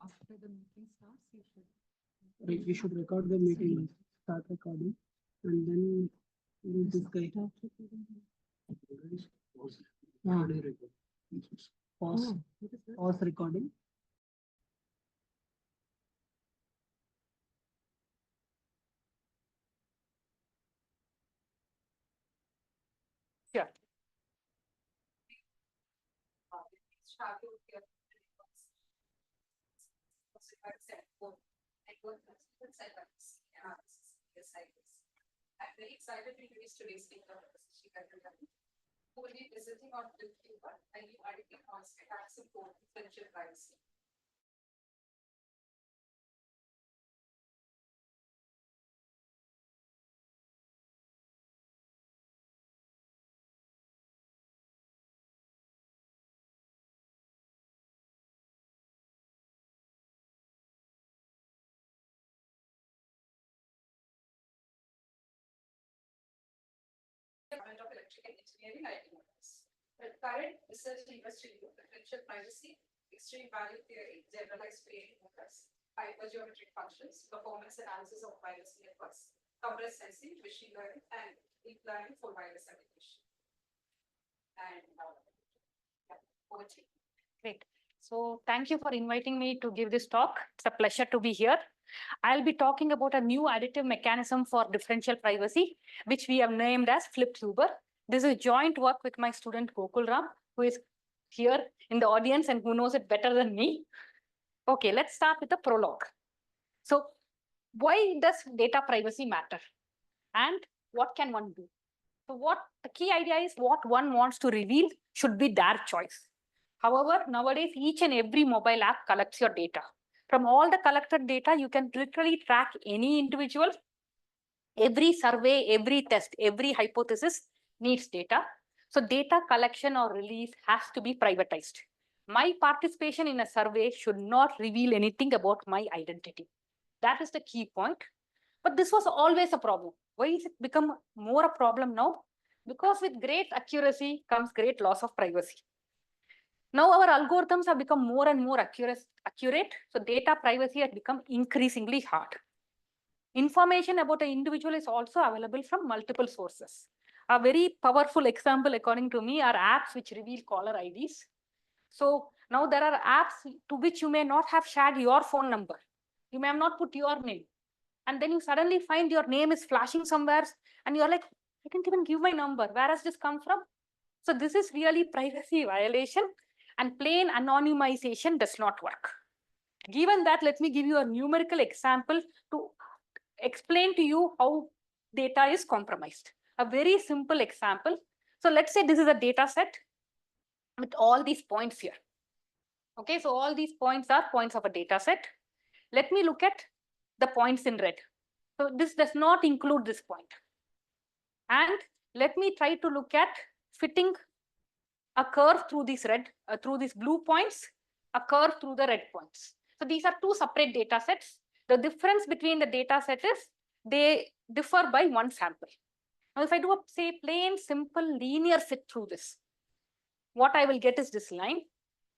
After the meeting starts, You should record the meeting, start recording, and then this guy. Pause recording. Sure. I'm very excited to introduce today's speaker, Sheetal Kalyani, who will be presenting on differential and new additive concept and support differential privacy. Department of Electrical Engineering, IT Madras. The current research industry group, differential privacy, extreme value theory, generalized creative methods, hypergeometric functions, performance analysis of wireless networks, compressed sensing, machine learning, and deep learning for wireless application. And over to you. Great. So thank you for inviting me to give this talk. It's a pleasure to be here. I'll be talking about a new additive mechanism for differential privacy, which we have named as FlipHuber. This is joint work with my student Gokul Ram, who is here in the audience and who knows it better than me. Okay, let's start with the prologue. So why does data privacy matter? And what can one do? So what the key idea is, what one wants to reveal should be their choice. However, nowadays, each and every mobile app collects your data. From all the collected data, you can literally track any individual. Every survey, every test, every hypothesis needs data. So data collection or release has to be privatized. My participation in a survey should not reveal anything about my identity. That is the key point. But this was always a problem. Why is it become more a problem now? Because with great accuracy comes great loss of privacy. Now our algorithms have become more and more accurate, so data privacy has become increasingly hard. Information about an individual is also available from multiple sources. A very powerful example, according to me, are apps which reveal caller IDs. So now there are apps to which you may not have shared your phone number. You may have not put your name. And then you suddenly find your name is flashing somewhere and you're like, I didn't even give my number. Where has this come from? So this is really privacy violation. And plain anonymization does not work. Given that, let me give you a numerical example to explain to you how data is compromised. A very simple example. So let's say this is a data set with all these points here. Okay, so all these points are points of a data set. Let me look at the points in red. So this does not include this point. And let me try to look at fitting a curve through these blue points, a curve through the red points. So these are two separate data sets. The difference between the data set is they differ by one sample. Now, if I do a say plain simple linear fit through this, what I will get is this line.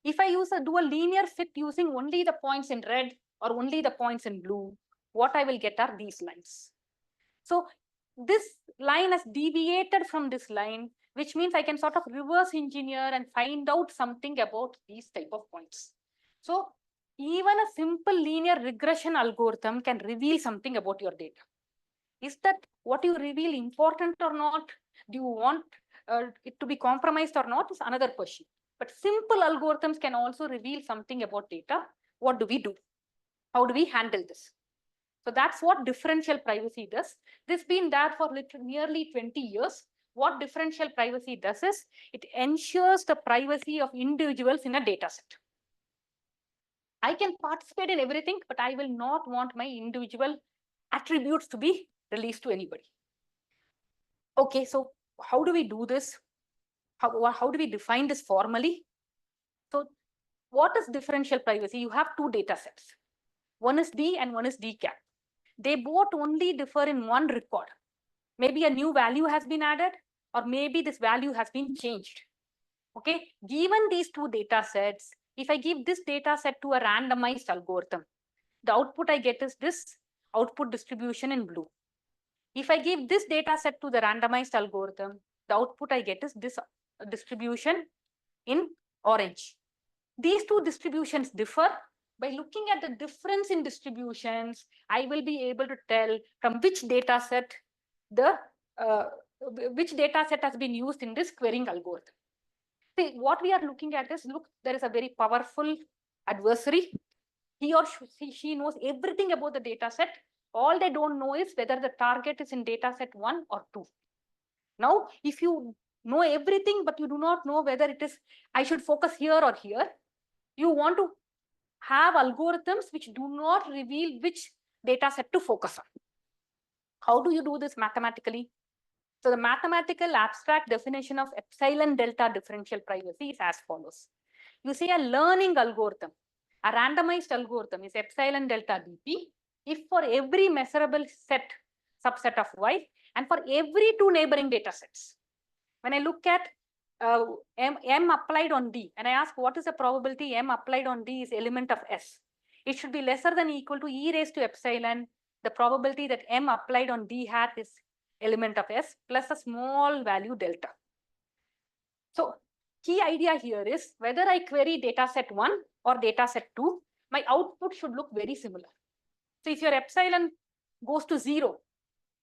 If I do a linear fit using only the points in red or only the points in blue, what I will get are these lines. So this line has deviated from this line, which means I can sort of reverse engineer and find out something about these type of points. So even a simple linear regression algorithm can reveal something about your data. Is that what you reveal important or not? Do you want it to be compromised or not is another question. But simple algorithms can also reveal something about data. What do we do? How do we handle this? So that's what differential privacy does. This has been there for nearly 20 years. What differential privacy does is it ensures the privacy of individuals in a data set. I can participate in everything, but I will not want my individual attributes to be released to anybody. Okay, so how do we do this? How do we define this formally? So what is differential privacy? You have two data sets. One is D and one is D cap. They both only differ in one record. Maybe a new value has been added, or maybe this value has been changed. Okay, given these two data sets, if I give this data set to a randomized algorithm, the output I get is this output distribution in blue. If I give this data set to the randomized algorithm, the output I get is this distribution in orange. These two distributions differ. By looking at the difference in distributions, I will be able to tell from which data set has been used in this querying algorithm. See, what we are looking at is, look, there is a very powerful adversary. He or she knows everything about the data set. All they don't know is whether the target is in data set 1 or 2. Now, if you know everything, but you do not know whether it is, I should focus here or here, you want to have algorithms which do not reveal which data set to focus on. How do you do this mathematically? So the mathematical abstract definition of epsilon delta differential privacy is as follows. You say a learning algorithm, a randomized algorithm is epsilon delta dp if for every measurable subset of y and for every two neighboring data sets. When I look at m applied on d and I ask what is the probability m applied on d is element of S, it should be lesser than or equal to e raised to epsilon, the probability that m applied on d hat is element of S plus a small value delta. So key idea here is whether I query data set 1 or data set 2, my output should look very similar. So if your epsilon goes to 0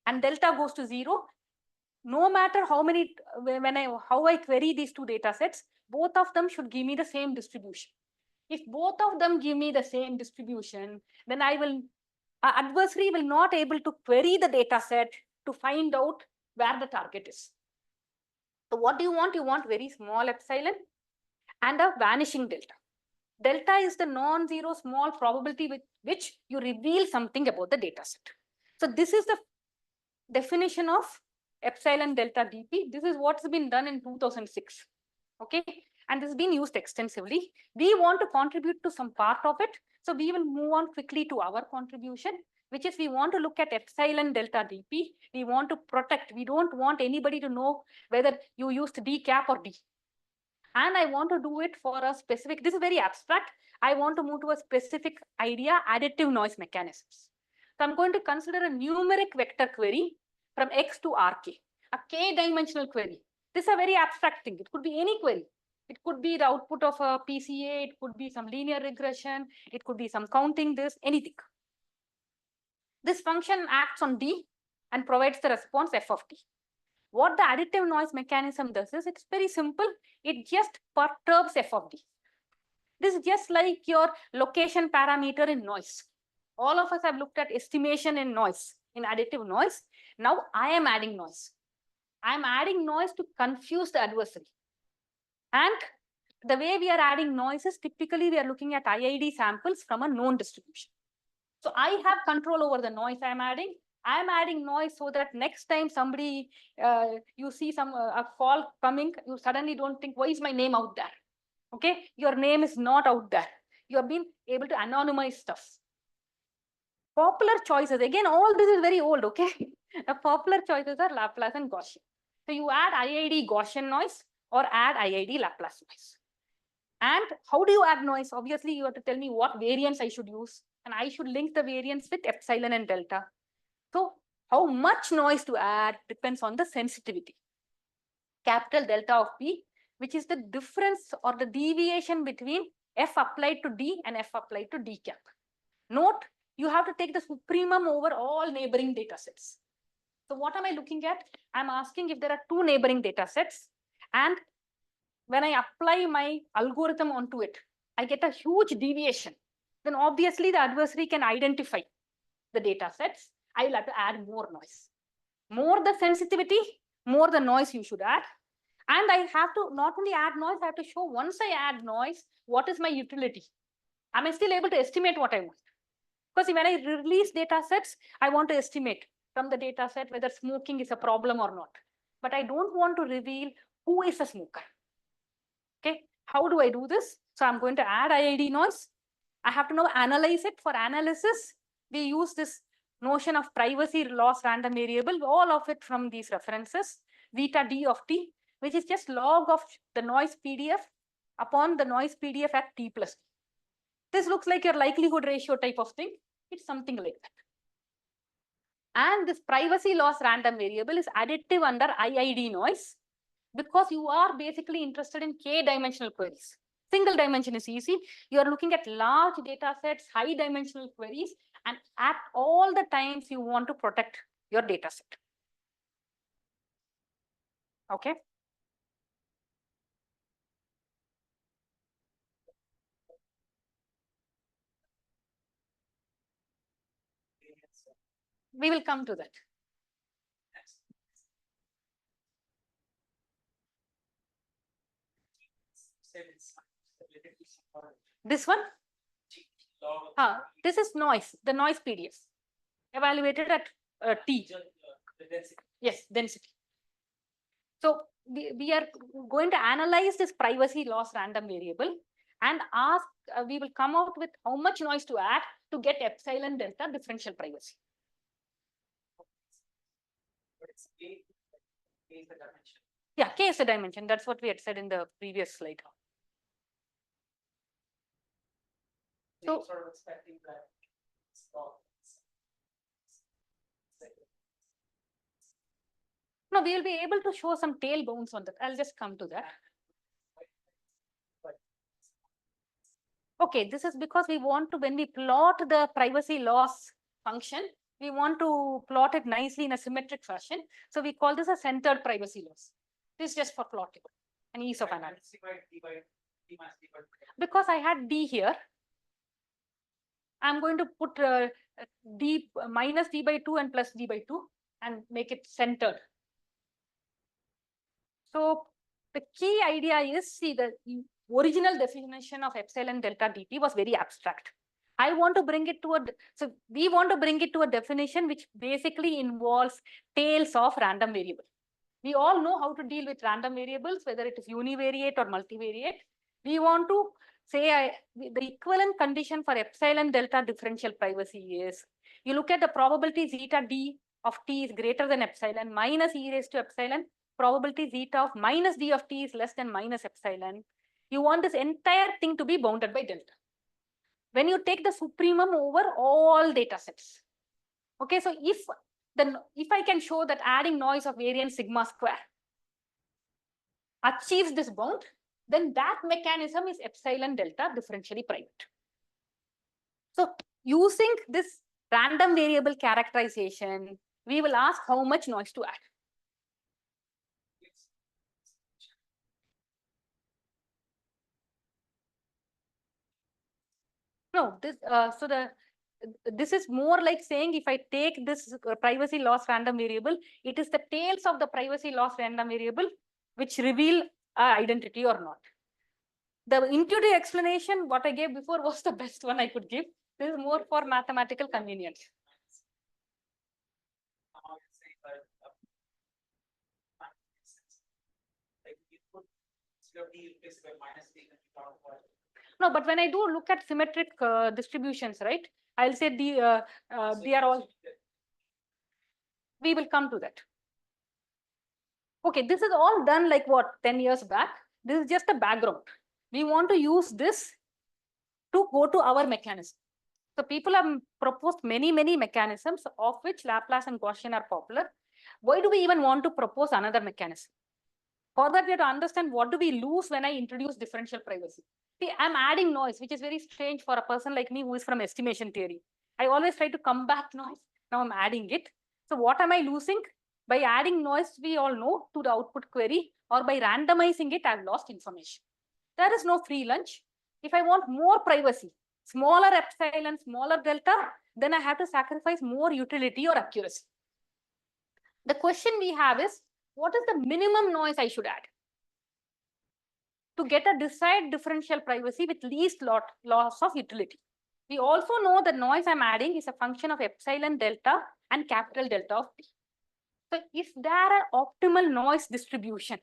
and delta goes to 0, no matter how I query these two data sets, both of them should give me the same distribution. If both of them give me the same distribution, then adversary will not able to query the data set to find out where the target is. So what do you want? You want very small epsilon and a vanishing delta. Delta is the non-zero small probability with which you reveal something about the data set. So this is the definition of epsilon delta dp. This is what's been done in 2006. Okay, and this has been used extensively. We want to contribute to some part of it. So we will move on quickly to our contribution, which is we want to look at epsilon delta dp. We want to protect. We don't want anybody to know whether you used d cap or d. And I want to do it for a specific, this is very abstract. I want to move to a specific idea, additive noise mechanisms. So I'm going to consider a numeric vector query from X to Rk, a k-dimensional query. This is a very abstract thing. It could be any query. It could be the output of a PCA. It could be some linear regression. It could be some counting this, anything. This function acts on D and provides the response f of t. What the additive noise mechanism does is it's very simple. It just perturbs f of d. This is just like your location parameter in noise. All of us have looked at estimation in noise, in additive noise. Now I am adding noise. I am adding noise to confuse the adversary. And the way we are adding noise is typically we are looking at IID samples from a known distribution. So I have control over the noise I am adding. I am adding noise so that next time somebody, you see a call coming, you suddenly don't think, why is my name out there? Okay, your name is not out there. You have been able to anonymize stuff. Popular choices, again, all this is very old, okay? The popular choices are Laplace and Gaussian. So you add IID Gaussian noise or add IID Laplace noise. And how do you add noise? Obviously, you have to tell me what variance I should use. And I should link the variance with epsilon and delta. So how much noise to add depends on the sensitivity. Capital delta of P, which is the difference or the deviation between F applied to D and F applied to D cap. Note, you have to take the supremum over all neighboring data sets. So what am I looking at? I'm asking if there are two neighboring data sets, and when I apply my algorithm onto it, I get a huge deviation. Then obviously the adversary can identify the data sets. I will have to add more noise. More the sensitivity, more the noise you should add. And I have to not only add noise, I have to show once I add noise, what is my utility? Am I still able to estimate what I want? Because when I release data sets, I want to estimate from the data set whether smoking is a problem or not. But I don't want to reveal who is a smoker. Okay, how do I do this? So I'm going to add IID noise. I have to now analyze it. For analysis, we use this notion of privacy loss random variable, all of it from these references, beta d of t, which is just log of the noise PDF upon the noise PDF at t plus t. This looks like your likelihood ratio type of thing. It's something like that. And this privacy loss random variable is additive under IID noise because you are basically interested in k-dimensional queries. Single dimension is easy. You are looking at large data sets, high dimensional queries, and at all the times you want to protect your data set. Okay. We will come to that. This one? This is noise, the noise PDF, evaluated at T. Yes, density. So we are going to analyze this privacy loss random variable and ask, we will come out with how much noise to add to get epsilon delta differential privacy. Yeah, K is the dimension. That's what we had said in the previous slide. So, sort of expecting that no, we will be able to show some tail bounds on that. I'll just come to that. Okay, this is because we want to, when we plot the privacy loss function, we want to plot it nicely in a symmetric fashion. So we call this a centered privacy loss. This is just for plotting and ease of analysis. Because I had D here, I'm going to put D minus D by 2 and plus D by 2 and make it centered. So the key idea is, see, the original definition of epsilon delta dt was very abstract. I want to bring it to so we want to bring it to a definition which basically involves tails of random variable. We all know how to deal with random variables, whether it is univariate or multivariate. We want to say the equivalent condition for epsilon delta differential privacy is, you look at the probability zeta d of t is greater than epsilon minus e raised to epsilon, probability zeta of minus d of t is less than minus epsilon. You want this entire thing to be bounded by delta. When you take the supremum over all data sets. Okay, so if I can show that adding noise of variance sigma square achieves this bound, then that mechanism is epsilon delta differentially private. So using this random variable characterization, we will ask how much noise to add. No, this is more like saying if I take this privacy loss random variable, it is the tails of the privacy loss random variable which reveal identity or not. The intuitive explanation, what I gave before, was the best one I could give. This is more for mathematical convenience. No, but when I do look at symmetric distributions, right, I'll say they are all. We will come to that. Okay, this is all done like what, 10 years back. This is just a background. We want to use this to go to our mechanism. So people have proposed many mechanisms, of which Laplace and Gaussian are popular. Why do we even want to propose another mechanism? For that, we have to understand what do we lose when I introduce differential privacy. See, I'm adding noise, which is very strange for a person like me who is from estimation theory. I always try to combat noise. Now I'm adding it. So what am I losing? By adding noise, we all know, to the output query, or by randomizing it, I've lost information. There is no free lunch. If I want more privacy, smaller epsilon, smaller delta, then I have to sacrifice more utility or accuracy. The question we have is, what is the minimum noise I should add to get a desired differential privacy with least loss of utility? We also know the noise I'm adding is a function of epsilon delta and capital delta of t. So if there are optimal noise distribution,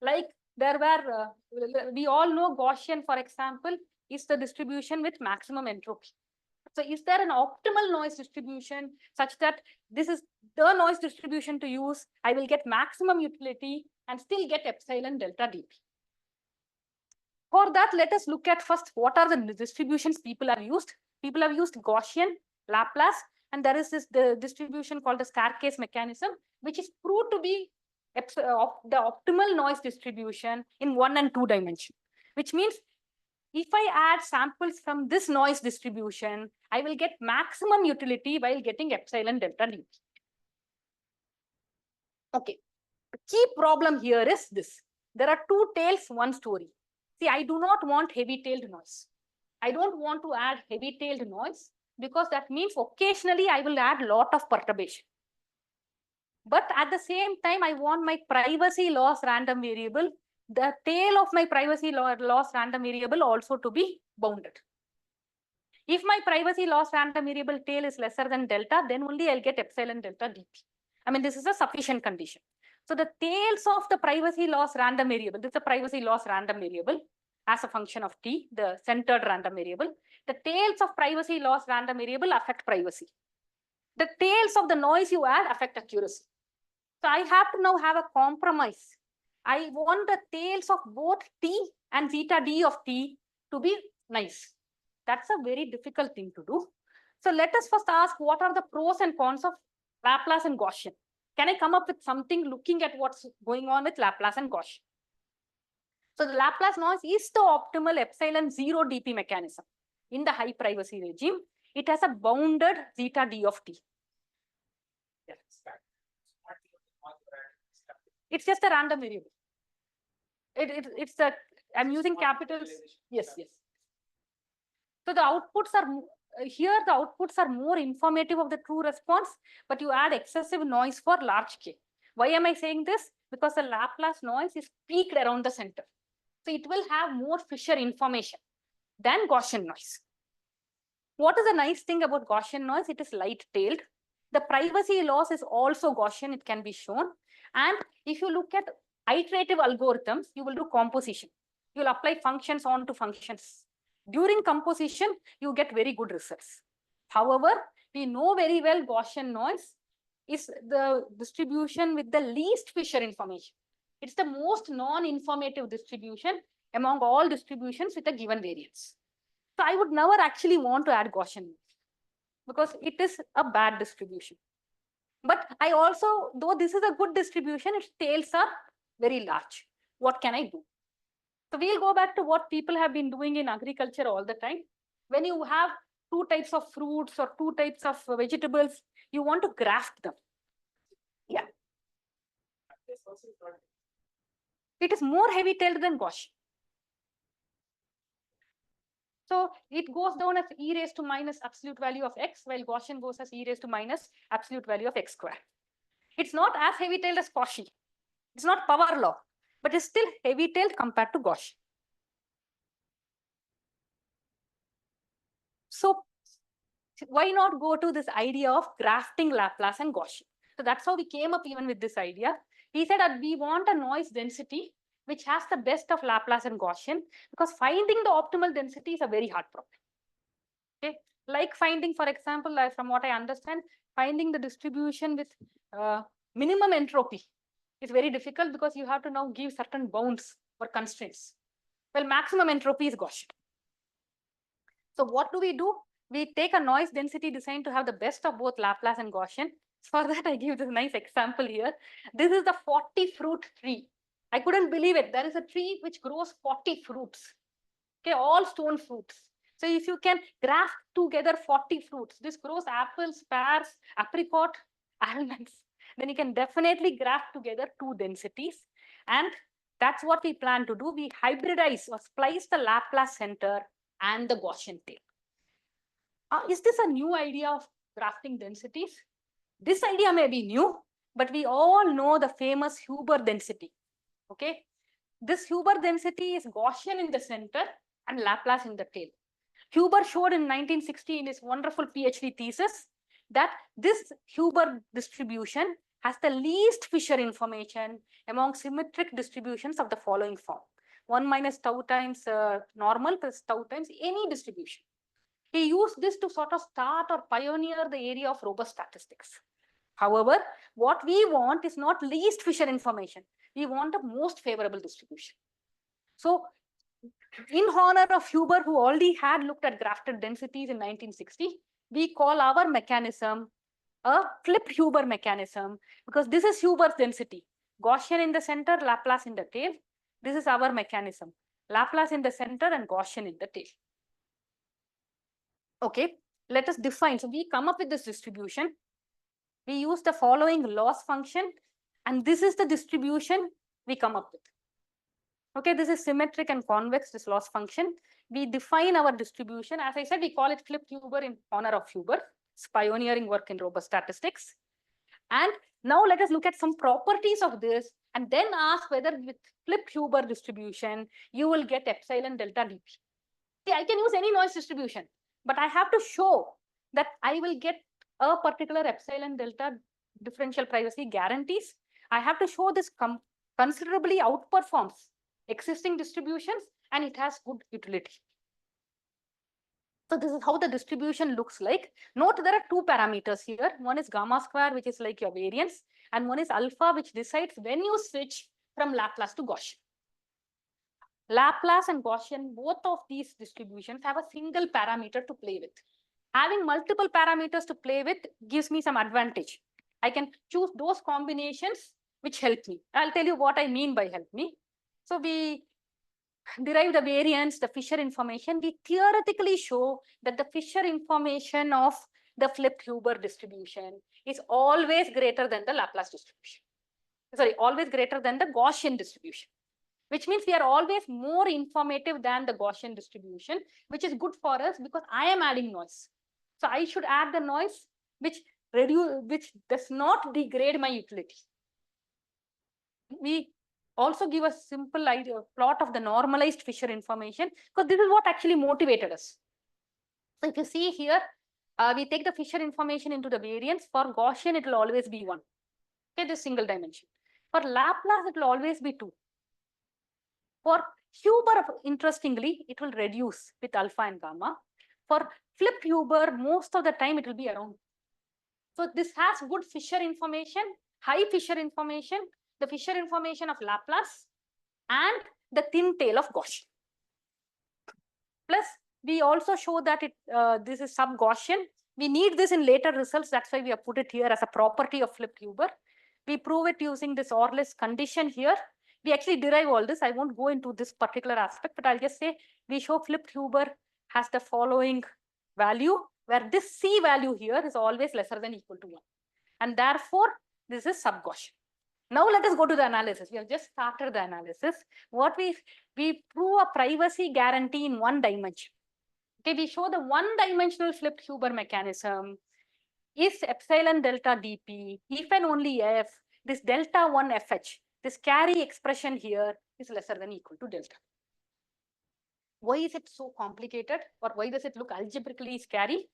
like there were, we all know Gaussian, for example, is the distribution with maximum entropy. So is there an optimal noise distribution such that this is the noise distribution to use? I will get maximum utility and still get epsilon delta dp. For that, let us look at first what are the distributions people have used. People have used Gaussian, Laplace, and there is the distribution called the staircase mechanism, which is proved to be the optimal noise distribution in 1 and 2 dimension, which means if I add samples from this noise distribution, I will get maximum utility while getting epsilon delta d. Okay, the key problem here is this. There are two tails, one story. See, I do not want heavy-tailed noise. I don't want to add heavy-tailed noise because that means occasionally I will add a lot of perturbation. But at the same time, I want my privacy loss random variable, the tail of my privacy loss random variable also to be bounded. If my privacy loss random variable tail is lesser than delta, then only I'll get epsilon delta dp. I mean, this is a sufficient condition. So the tails of the privacy loss random variable, this is a privacy loss random variable as a function of t, the centered random variable. The tails of privacy loss random variable affect privacy. The tails of the noise you add affect accuracy. So I have to now have a compromise. I want the tails of both t and zeta d of t to be nice. That's a very difficult thing to do. So let us first ask what are the pros and cons of Laplace and Gaussian. Can I come up with something looking at what's going on with Laplace and Gaussian? So the Laplace noise is the optimal epsilon 0 dp mechanism. In the high privacy regime, it has a bounded zeta d of t. It's just a random variable. It's a, I'm using capitals. Yes, yes. So the outputs are, here the outputs are more informative of the true response, but you add excessive noise for large K. Why am I saying this? Because the Laplace noise is peaked around the center. So it will have more Fisher information than Gaussian noise. What is the nice thing about Gaussian noise? It is light-tailed. The privacy loss is also Gaussian, it can be shown. And if you look at iterative algorithms, you will do composition. You will apply functions onto functions. During composition, you get very good results. However, we know very well Gaussian noise is the distribution with the least Fisher information. It's the most non-informative distribution among all distributions with a given variance. So I would never actually want to add Gaussian noise because it is a bad distribution. But I also, though this is a good distribution, its tails are very large. What can I do? So we'll go back to what people have been doing in agriculture all the time. When you have two types of fruits or two types of vegetables, you want to graft them. Yeah. It is more heavy-tailed than Gaussian. So it goes down as e raised to minus absolute value of x, while Gaussian goes as e raised to minus absolute value of x squared. It's not as heavy-tailed as Cauchy. It's not power law, but it's still heavy-tailed compared to Gaussian. So why not go to this idea of grafting Laplace and Gaussian? So that's how we came up even with this idea. He said that we want a noise density which has the best of Laplace and Gaussian, because finding the optimal density is a very hard problem. Okay, like finding, for example, from what I understand, finding the distribution with minimum entropy is very difficult because you have to now give certain bounds or constraints. Well, maximum entropy is Gaussian. So what do? We take a noise density designed to have the best of both Laplace and Gaussian. For that, I give this nice example here. This is the 40 fruit tree. I couldn't believe it. There is a tree which grows 40 fruits. Okay, all stone fruits. So if you can graft together 40 fruits, this grows apples, pears, apricot, almonds, then you can definitely graft together two densities. And that's what we plan to do. We hybridize or splice the Laplace center and the Gaussian tail. Is this a new idea of grafting densities? This idea may be new, but we all know the famous Huber density. Okay, this Huber density is Gaussian in the center and Laplace in the tail. Huber showed in 1960 in his wonderful PhD thesis that this Huber distribution has the least Fisher information among symmetric distributions of the following form: 1 minus tau times normal plus tau times any distribution. He used this to sort of start or pioneer the area of robust statistics. However, what we want is not least Fisher information. We want the most favorable distribution. So in honor of Huber, who already had looked at grafted densities in 1960, we call our mechanism a flip Huber mechanism, because this is Huber's density. Gaussian in the center, Laplace in the tail. This is our mechanism. Laplace in the center and Gaussian in the tail. Okay, let us define. So we come up with this distribution. We use the following loss function, and this is the distribution we come up with. Okay, this is symmetric and convex, this loss function. We define our distribution. As I said, we call it flip Huber in honor of Huber. It's pioneering work in robust statistics. And now let us look at some properties of this and then ask whether with flip Huber distribution, you will get epsilon delta dp. See, I can use any noise distribution, but I have to show that I will get a particular epsilon delta differential privacy guarantees. I have to show this considerably outperforms existing distributions and it has good utility. So this is how the distribution looks like. Note there are two parameters here. One is gamma square, which is like your variance, and one is alpha, which decides when you switch from Laplace to Gaussian. Laplace and Gaussian, both of these distributions have a single parameter to play with. Having multiple parameters to play with gives me some advantage. I can choose those combinations which help me. I'll tell you what I mean by help me. So we derive the variance, the Fisher information. We theoretically show that the Fisher information of the flip Huber distribution is always greater than the Laplace distribution. Sorry, always greater than the Gaussian distribution, which means we are always more informative than the Gaussian distribution, which is good for us because I am adding noise. So I should add the noise which does not degrade my utility. We also give a simple idea, plot of the normalized Fisher information, because this is what actually motivated us. So if you see here, we take the Fisher information into the variance. For Gaussian, it will always be 1. Okay, this single dimension. For Laplace, it will always be 2. For Huber, interestingly, it will reduce with alpha and gamma. For flip Huber, most of the time it will be around. So this has good Fisher information, high Fisher information, the Fisher information of Laplace, and the thin tail of Gaussian. Plus, we also show that this is sub-Gaussian. We need this in later results. That's why we have put it here as a property of flip Huber. We prove it using this or less condition here. We actually derive all this. I won't go into this particular aspect, but I'll just say we show flip Huber has the following value, where this C value here is always lesser than equal to 1. And therefore, this is sub-Gaussian. Now let us go to the analysis. We have just started the analysis. What we prove a privacy guarantee in one dimension. Okay, we show the one-dimensional flip Huber mechanism is epsilon delta dp, if and only if this delta 1 fh, this carry expression here is lesser than equal to delta. Why is it so complicated, or why does it look algebraically scary?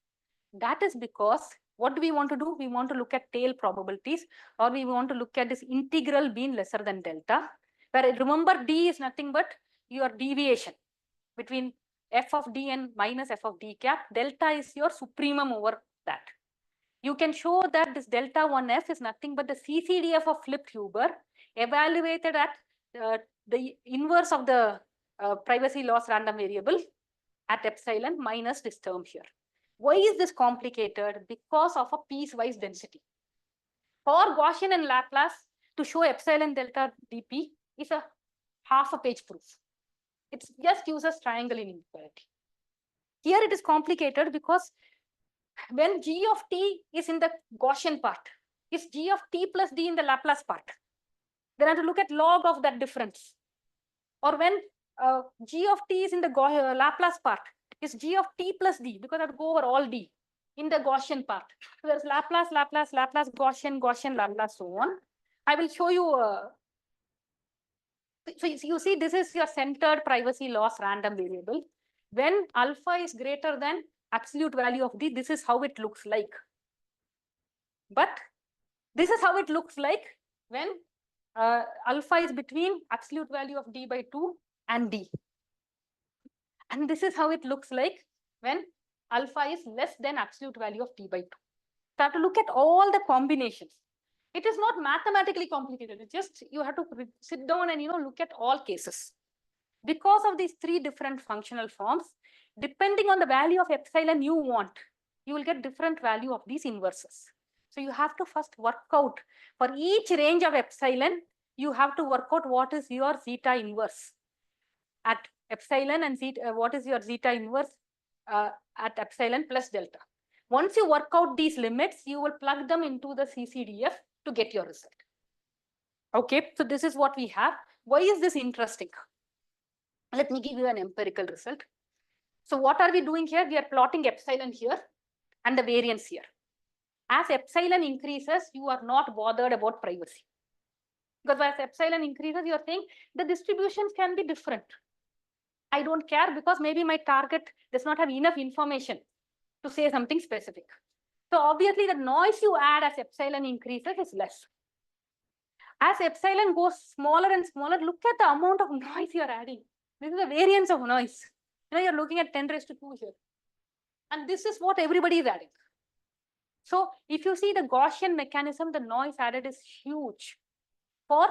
That is because what do we want to do? We want to look at tail probabilities, or we want to look at this integral being lesser than delta, where remember d is nothing but your deviation between f of d and minus f of d cap. Delta is your supremum over that. You can show that this delta 1f is nothing but the CCDF of flip Huber evaluated at the inverse of the privacy loss random variable at epsilon minus this term here. Why is this complicated? Because of a piecewise density. For Gaussian and Laplace, to show epsilon delta dp is a half a page proof. It just uses triangle inequality. Here it is complicated because when g of t is in the Gaussian part, is g of t plus d in the Laplace part. Then I have to look at log of that difference. Or when g of t is in the Laplace part, is g of t plus d, because I have to go over all d in the Gaussian part. So there's Laplace, Laplace, Laplace, Gaussian, Gaussian, Laplace, so on. I will show you. So you see, this is your centered privacy loss random variable. When alpha is greater than absolute value of d, this is how it looks like. But this is how it looks like when alpha is between absolute value of d by 2 and d. And this is how it looks like when alpha is less than absolute value of d by 2. So I have to look at all the combinations. It is not mathematically complicated. It's just you have to sit down and look at all cases. Because of these three different functional forms, depending on the value of epsilon you want, you will get different value of these inverses. So you have to first work out for each range of epsilon, you have to work out what is your zeta inverse at epsilon and zeta, what is your zeta inverse at epsilon plus delta. Once you work out these limits, you will plug them into the CCDF to get your result. Okay, so this is what we have. Why is this interesting? Let me give you an empirical result. So what are we doing here? We are plotting epsilon here and the variance here. As epsilon increases, you are not bothered about privacy. Because as epsilon increases, you are saying the distributions can be different. I don't care because maybe my target does not have enough information to say something specific. So obviously the noise you add as epsilon increases is less. As epsilon goes smaller and smaller, look at the amount of noise you are adding. This is the variance of noise. You know, you're looking at 10 raised to 2 here. And this is what everybody is adding. So if you see the Gaussian mechanism, the noise added is huge. For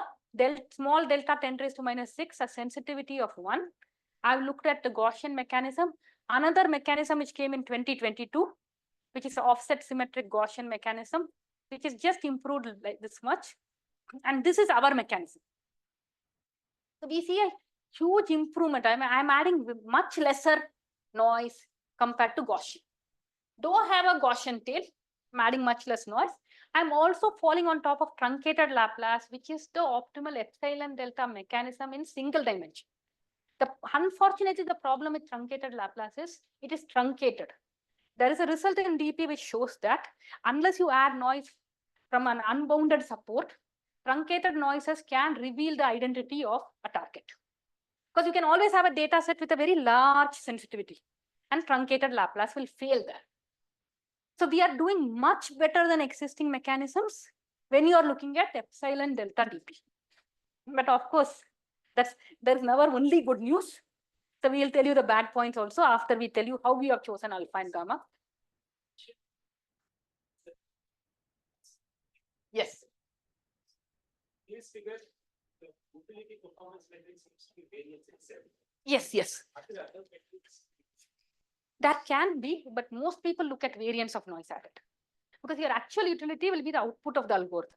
small delta 10 raised to minus 6, a sensitivity of 1. I've looked at the Gaussian mechanism. Another mechanism which came in 2022, which is the offset symmetric Gaussian mechanism, which is just improved like this much. And this is our mechanism. So we see a huge improvement. I'm adding much lesser noise compared to Gaussian. Though I have a Gaussian tail, I'm adding much less noise. I'm also falling on top of truncated Laplace, which is the optimal epsilon delta mechanism in single dimension. Unfortunately, the problem with truncated Laplace is it is truncated. There is a result in DP which shows that unless you add noise from an unbounded support, truncated noises can reveal the identity of a target. Because you can always have a data set with a very large sensitivity, and truncated Laplace will fail there. So we are doing much better than existing mechanisms when you are looking at epsilon delta dp. But of course, there is never only good news. So we will tell you the bad points also after we tell you how we have chosen alpha and gamma. Yes. These figures, the utility performance metrics seems to be variance itself. Yes, yes. What are the other metrics? That can be, but most people look at variance of noise added. Because your actual utility will be the output of the algorithm.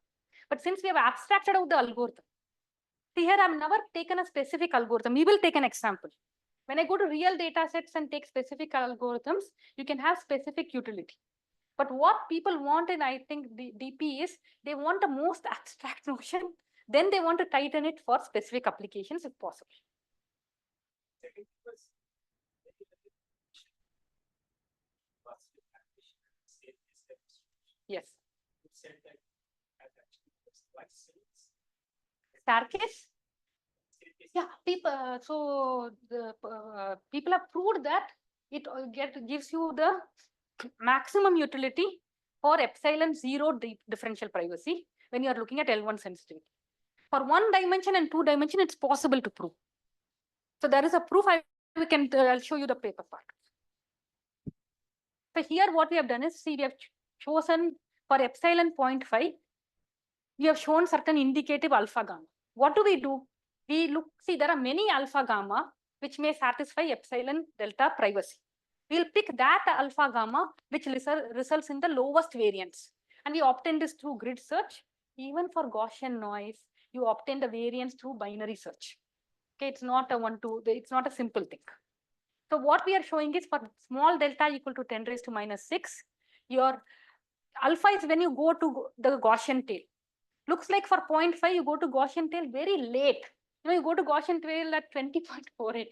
But since we have abstracted out the algorithm, see here I've never taken a specific algorithm. We will take an example. When I go to real data sets and take specific algorithms, you can have specific utility. But what people want in, I think, the DP is they want the most abstract notion. Then they want to tighten it for specific applications if possible. Second was Yes. you said that actually was twice Staircase? Yeah, people. So the people have proved that it gives you the maximum utility for epsilon 0 differential privacy when you are looking at L1 sensitivity. For 1 dimension and 2 dimension, it's possible to prove. So there is a proof. I'll show you the paper part. So here what we have done is, see, we have chosen for epsilon 0.5, we have shown certain indicative alpha gamma. What do? We look, see, there are many alpha gamma which may satisfy epsilon delta privacy. We'll pick that alpha gamma which results in the lowest variance. And we obtain this through grid search. Even for Gaussian noise, you obtain the variance through binary search. Okay, it's not a it's not a simple thing. So what we are showing is for small delta equal to 10 raised to minus 6, your alpha is when you go to the Gaussian tail. Looks like for 0.5, you go to Gaussian tail very late. You know, you go to Gaussian tail at 20.48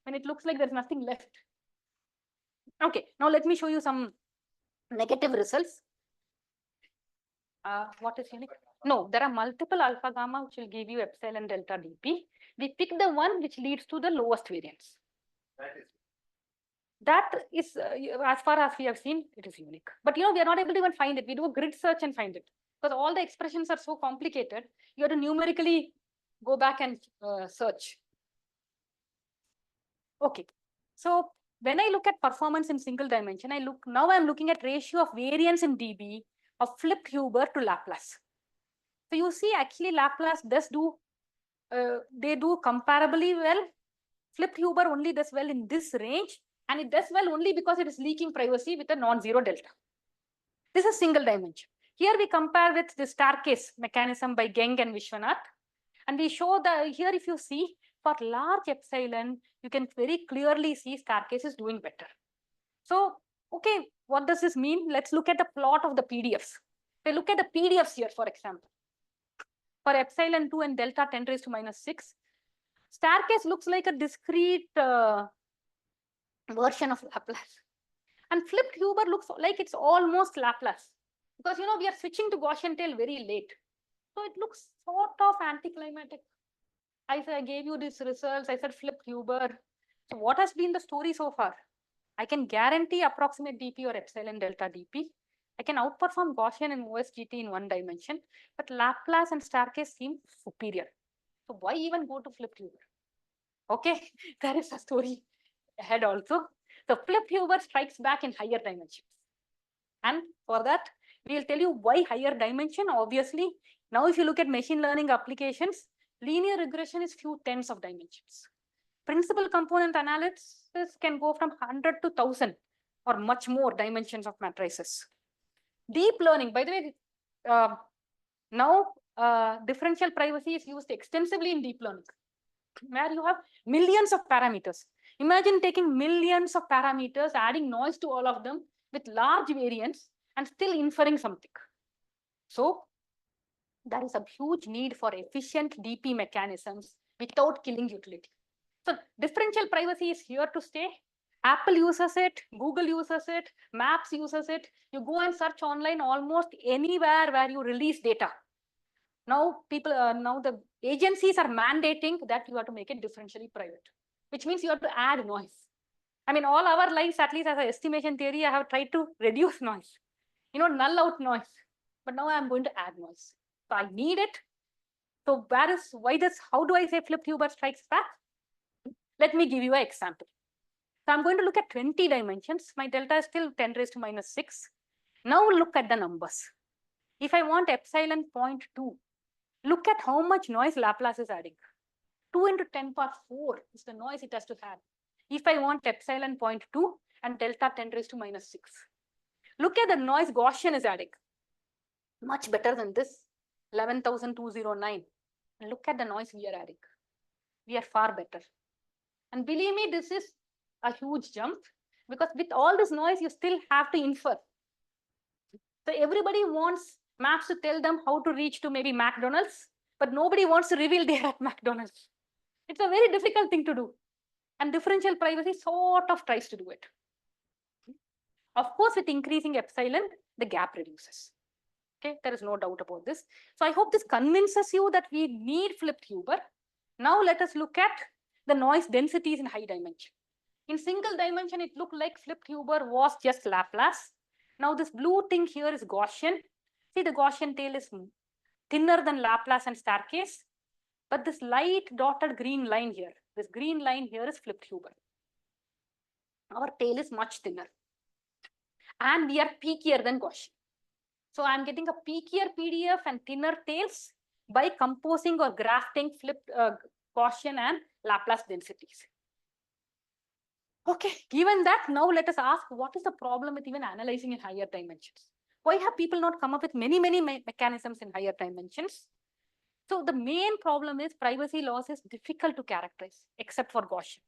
when it looks like there's nothing left. Okay, now let me show you some negative results. What is unique? No, there are multiple alpha gamma which will give you epsilon delta dp. We pick the one which leads to the lowest variance. That is, as far as we have seen, it is unique. But you know, we are not able to even find it. We do a grid search and find it. Because all the expressions are so complicated, you have to numerically go back and search. Okay, so when I look at performance in single dimension, now I'm looking at ratio of variance in dB of flipped Huber to Laplace. So you see, actually Laplace does do, they do comparably well Flipped Huber only does well in this range, and it does well only because it is leaking privacy with a non-zero delta. This is single dimension. Here we compare with the staircase mechanism by Geng and Vishwanath, and we show that here if you see for large epsilon, you can very clearly see staircase is doing better. So, okay, what does this mean? Let's look at the plot of the PDFs. We look at the PDFs here, for example. For epsilon 2 and delta 10 raised to minus 6, staircase looks like a discrete version of Laplace. And flipped Huber looks like it's almost Laplace. Because, you know, we are switching to Gaussian tail very late. So it looks sort of anticlimactic. I gave you these results. I said flipped Huber. So what has been the story so far? I can guarantee approximate dp or epsilon delta dp. I can outperform Gaussian and OSGT in one dimension, but Laplace and staircase seem superior. So why even go to flipped Huber? Okay, there is a story ahead also. So flipped Huber strikes back in higher dimensions. And for that, we will tell you why higher dimension. Obviously, now if you look at machine learning applications, linear regression is few tens of dimensions. Principal component analysis can go from 100 to 1000 or much more dimensions of matrices. Deep learning, by the way, now differential privacy is used extensively in deep learning, where you have millions of parameters. Imagine taking millions of parameters, adding noise to all of them with large variance and still inferring something. So there is a huge need for efficient DP mechanisms without killing utility. So differential privacy is here to stay. Apple uses it, Google uses it, Maps uses it. You go and search online almost anywhere where you release data. Now now the agencies are mandating that you have to make it differentially private, which means you have to add noise. I mean, all our lives, at least as an estimation theory, I have tried to reduce noise, you know, null out noise. But now I'm going to add noise. So I need it. So how do I say flipped Huber strikes back? Let me give you an example. So I'm going to look at 20 dimensions. My delta is still 10 raised to minus 6. Now look at the numbers. If I want epsilon 0.2, look at how much noise Laplace is adding. 2 into 10 power 4 is the noise it has to have. If I want epsilon 0.2 and delta 10 raised to minus 6. Look at the noise Gaussian is adding. Much better than this, 11,209. And look at the noise we are adding. We are far better. And believe me, this is a huge jump, because with all this noise, you still have to infer. So everybody wants Maps to tell them how to reach to maybe McDonald's, but nobody wants to reveal they are at McDonald's. It's a very difficult thing to do. And differential privacy sort of tries to do it. Of course, with increasing epsilon, the gap reduces. Okay, there is no doubt about this. So I hope this convinces you that we need flipped Huber. Now let us look at the noise densities in high dimension. In single dimension, it looked like flipped Huber was just Laplace. Now this blue thing here is Gaussian. See, the Gaussian tail is thinner than Laplace and staircase. But this light dotted green line here, this green line here is flipped Huber. Our tail is much thinner. And we are peakier than Gaussian. So I'm getting a peakier PDF and thinner tails by composing or grafting flipped Gaussian and Laplace densities. Okay, given that, now let us ask, what is the problem with even analyzing in higher dimensions? Why have people not come up with many mechanisms in higher dimensions? So the main problem is privacy loss is difficult to characterize, except for Gaussian.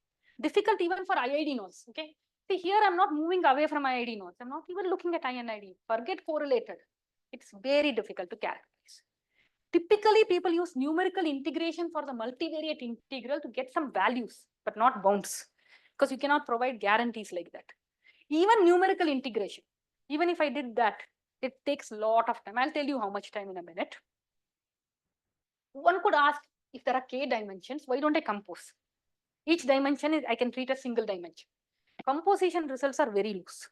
Difficult even for IID noise, okay? See, here I'm not moving away from IID noise. I'm not even looking at INID. Forget correlated. It's very difficult to characterize. Typically, people use numerical integration for the multivariate integral to get some values, but not bounds, because you cannot provide guarantees like that. Even numerical integration, even if I did that, it takes a lot of time. I'll tell you how much time in a minute. One could ask, if there are k dimensions, why don't I compose? Each dimension I can treat as single dimension. Composition results are very loose.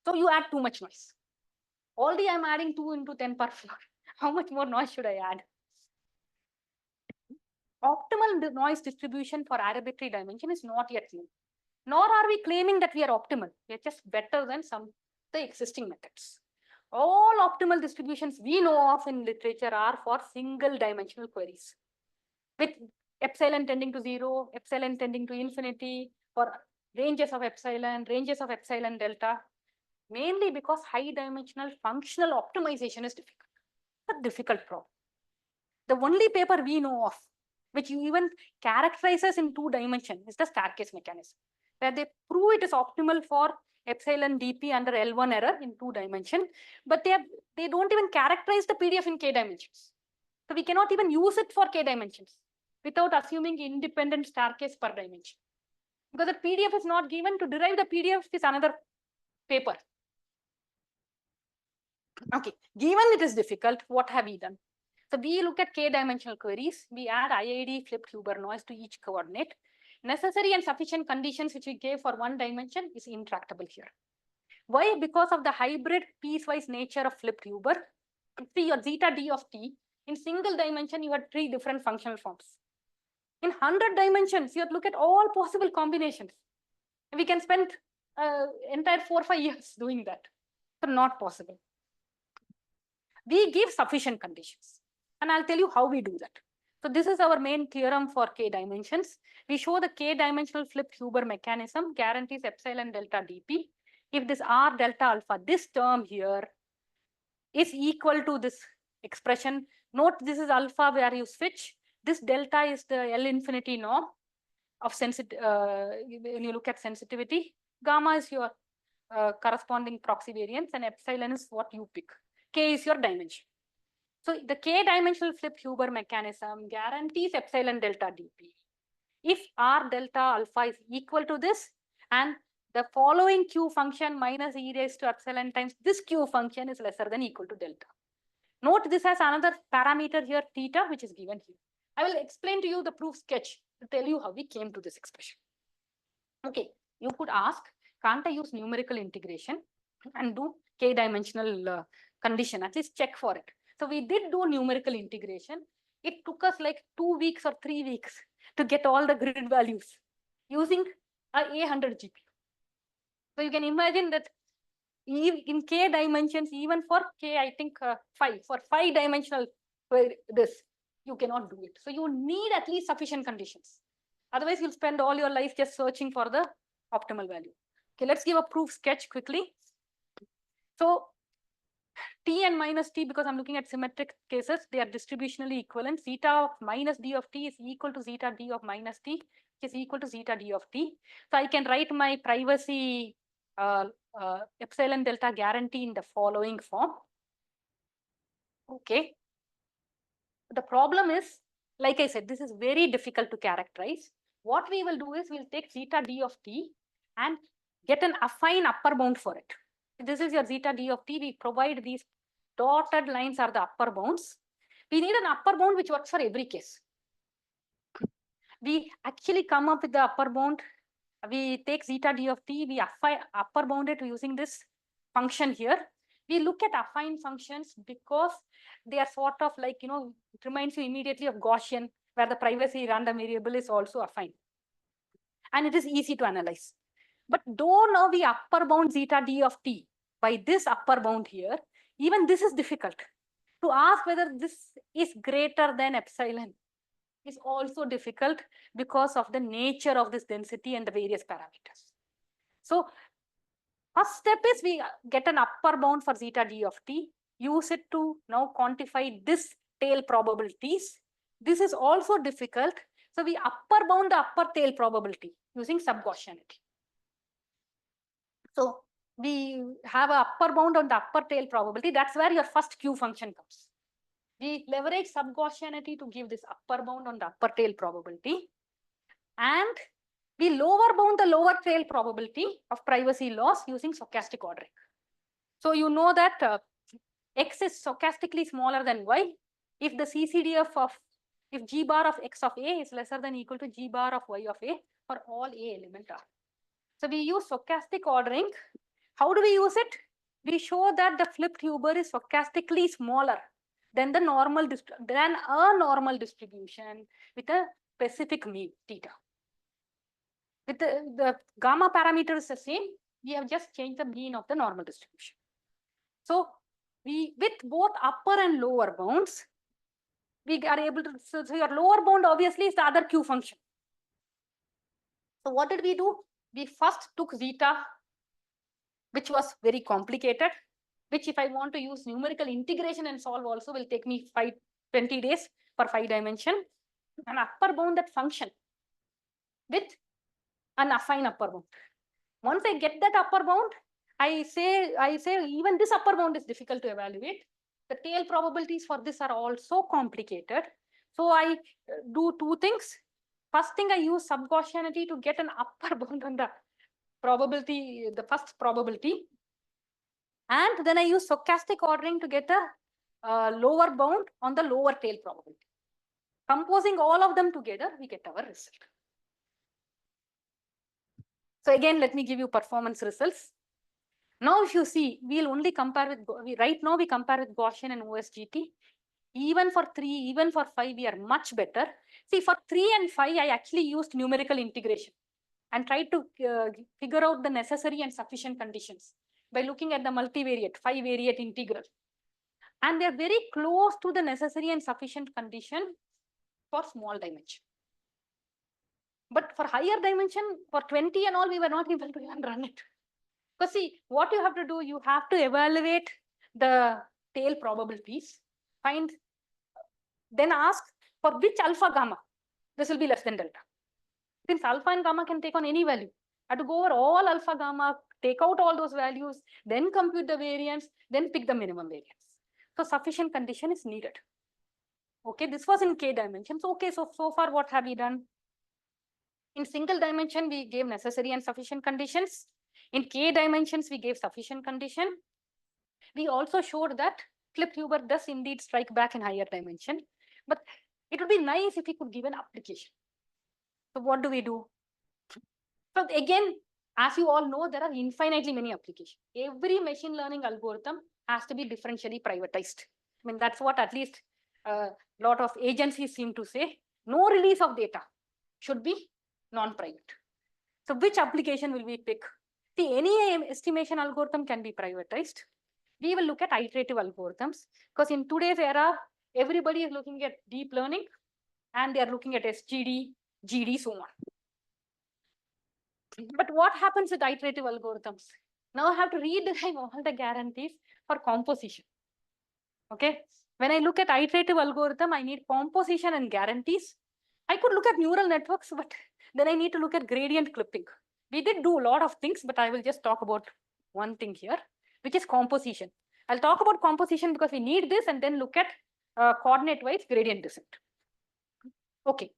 So you add too much noise. Already I'm adding 2 into 10 power 4. How much more noise should I add? Optimal noise distribution for arbitrary dimension is not yet known. Nor are we claiming that we are optimal. We are just better than some of the existing methods. All optimal distributions we know of in literature are for single dimensional queries with epsilon tending to 0, epsilon tending to infinity, for ranges of epsilon delta, mainly because high dimensional functional optimization is difficult. A difficult problem. The only paper we know of which even characterizes in 2 dimensions is the staircase mechanism, where they prove it is optimal for epsilon dp under L1 error in 2 dimensions, but they don't even characterize the PDF in k dimensions. So we cannot even use it for k dimensions without assuming independent staircase per dimension. Because the PDF is not given. To derive the PDF is another paper. Okay, given it is difficult, what have we done? So we look at k-dimensional queries. We add IID flipped Huber noise to each coordinate. Necessary and sufficient conditions which we gave for 1 dimension is intractable here. Why? Because of the hybrid piecewise nature of flipped Huber. See your zeta d of t. In single dimension, you have 3 different functional forms. In 100 dimensions, you have to look at all possible combinations. We can spend entire 4 or 5 years doing that. So not possible. We give sufficient conditions. And I'll tell you how we do that. So this is our main theorem for k dimensions. We show the k-dimensional flipped Huber mechanism guarantees epsilon delta dp. If this r delta alpha, this term here, is equal to this expression. Note this is alpha where you switch. This delta is the L infinity norm of when you look at sensitivity. Gamma is your corresponding proxy variance, and epsilon is what you pick. K is your dimension. So the k-dimensional flipped Huber mechanism guarantees epsilon delta dp. If r delta alpha is equal to this, and the following q function minus e raised to epsilon times this q function is lesser than equal to delta. Note this has another parameter here, theta, which is given here. I will explain to you the proof sketch to tell you how we came to this expression. Okay, you could ask, can't I use numerical integration and do k-dimensional condition, at least check for it. So we did do numerical integration. It took us like 2 weeks or 3 weeks to get all the grid values using a A100 GPU. So you can imagine that in k dimensions, even for k, I think 5, for 5 dimensional this, you cannot do it. So you need at least sufficient conditions. Otherwise, you'll spend all your life just searching for the optimal value. Okay, let's give a proof sketch quickly. So t and minus t, because I'm looking at symmetric cases, they are distributionally equivalent. Zeta of minus d of t is equal to zeta d of minus t, which is equal to zeta d of t. So I can write my privacy epsilon delta guarantee in the following form. Okay. The problem is, like I said, this is very difficult to characterize. What we will do is we'll take zeta d of t and get an affine upper bound for it. This is your zeta d of t. We provide these dotted lines are the upper bounds. We need an upper bound which works for every case. We actually come up with the upper bound. We take zeta d of t, we upper bound it using this function here. We look at affine functions because they are sort of like, it reminds you immediately of Gaussian, where the privacy random variable is also affine. And it is easy to analyze. But though now we upper bound zeta d of t by this upper bound here, even this is difficult. To ask whether this is greater than epsilon is also difficult because of the nature of this density and the various parameters. So first step is we get an upper bound for zeta d of t, use it to now quantify this tail probabilities. This is also difficult. So we upper bound the upper tail probability using sub-Gaussianity. So we have an upper bound on the upper tail probability. That's where your first Q function comes. We leverage sub-Gaussianity to give this upper bound on the upper tail probability. And we lower bound the lower tail probability of privacy loss using stochastic ordering. So you know that x is stochastically smaller than y. If the CCDF of, if g bar of x of a is lesser than equal to g bar of y of a for all a element r. So we use stochastic ordering. How do we use it? We show that the flipped Huber is stochastically smaller than a normal distribution with a specific mean theta. With the gamma parameter is the same. We have just changed the mean of the normal distribution. So with both upper and lower bounds, we are able to, so your lower bound obviously is the other Q function. So what did we do? We first took zeta, which was very complicated, which if I want to use numerical integration and solve also will take me 20 days for 5 dimension, an upper bound that function with an affine upper bound. Once I get that upper bound, I say even this upper bound is difficult to evaluate. The tail probabilities for this are also complicated. So I do two things. First thing, I use sub-Gaussianity to get an upper bound on the probability, the first probability. And then I use stochastic ordering to get a lower bound on the lower tail probability. Composing all of them together, we get our result. So again, let me give you performance results. Now, if you see, we'll only compare with, right now we compare with Gaussian and OSGT. Even for 3, even for 5, we are much better. See, for 3 and 5, I actually used numerical integration and tried to figure out the necessary and sufficient conditions by looking at the multivariate, 5-variate integral. And they're very close to the necessary and sufficient condition for small dimension. But for higher dimension, for 20 and all, we were not able to even run it. Because see, what you have to do, you have to evaluate the tail probabilities, find, then ask for which alpha gamma, this will be less than delta. Since alpha and gamma can take on any value, I have to go over all alpha gamma, take out all those values, then compute the variance, then pick the minimum variance. So sufficient condition is needed. Okay, this was in k dimensions. Okay, so far what have we done? In single dimension, we gave necessary and sufficient conditions. In k dimensions, we gave sufficient condition. We also showed that Clip-Huber does indeed strike back in higher dimension, but it would be nice if we could give an application. So what do we do? So again, as you all know, there are infinitely many applications. Every machine learning algorithm has to be differentially privatized. I mean, that's what at least a lot of agencies seem to say. No release of data should be non-private. So which application will we pick? See, any estimation algorithm can be privatized. We will look at iterative algorithms because in today's era, everybody is looking at deep learning and they are looking at SGD, GD, so on. But what happens with iterative algorithms? Now I have to rederive all the guarantees for composition. Okay. When I look at iterative algorithm, I need composition and guarantees. I could look at neural networks, but then I need to look at gradient clipping. We did do a lot of things, but I will just talk about one thing here, which is composition. I'll talk about composition because we need this and then look at coordinate-wise gradient descent. Okay.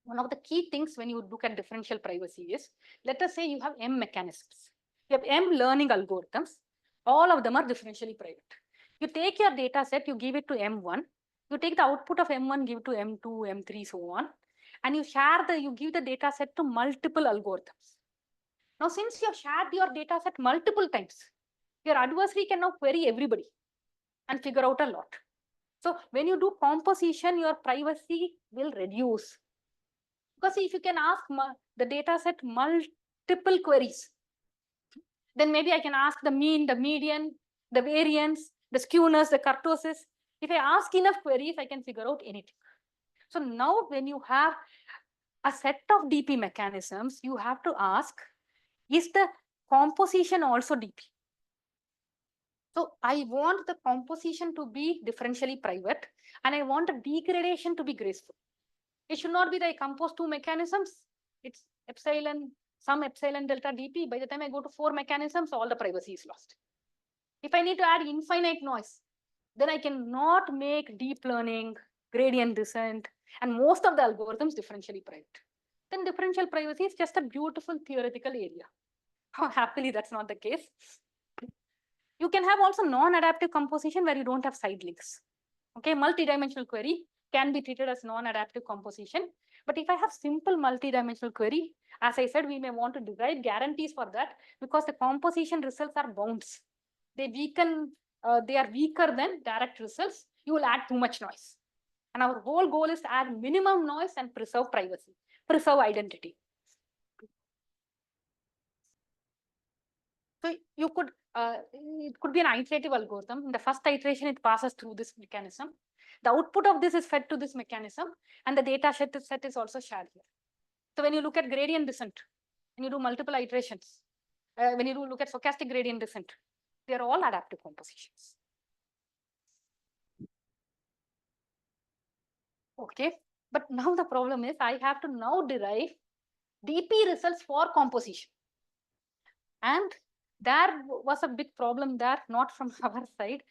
One of the key things when you look at differential privacy is, let us say you have M mechanisms. You have M learning algorithms. All of them are differentially private. You take your data set, you give it to M1. You take the output of M1, give it to M2, M3, so on. And you give the data set to multiple algorithms. Now, since you have shared your data set multiple times, your adversary can now query everybody and figure out a lot. So when you do composition, your privacy will reduce. Because if you can ask the data set multiple queries, then maybe I can ask the mean, the median, the variance, the skewness, the kurtosis. If I ask enough queries, I can figure out anything. So now when you have a set of DP mechanisms, you have to ask, is the composition also DP? So I want the composition to be differentially private and I want the degradation to be graceful. It should not be that I compose 2 mechanisms. It's epsilon, some epsilon delta DP. By the time I go to 4 mechanisms, all the privacy is lost. If I need to add infinite noise, then I cannot make deep learning, gradient descent, and most of the algorithms differentially private. Then differential privacy is just a beautiful theoretical area. Happily, that's not the case. You can have also non-adaptive composition where you don't have side links. Okay, multi-dimensional query can be treated as non-adaptive composition. But if I have simple multi-dimensional query, as I said, we may want to derive guarantees for that because the composition results are bounds. They are weaker than direct results. You will add too much noise. And our whole goal is to add minimum noise and preserve privacy, preserve identity. So you could, it could be an iterative algorithm. In the first iteration, it passes through this mechanism. The output of this is fed to this mechanism, and the data set is also shared here. So when you look at gradient descent, when you do multiple iterations, when you look at stochastic gradient descent, they are all adaptive compositions. Okay, but now the problem is I have to now derive DP results for composition. And there was a big problem there, not from our side.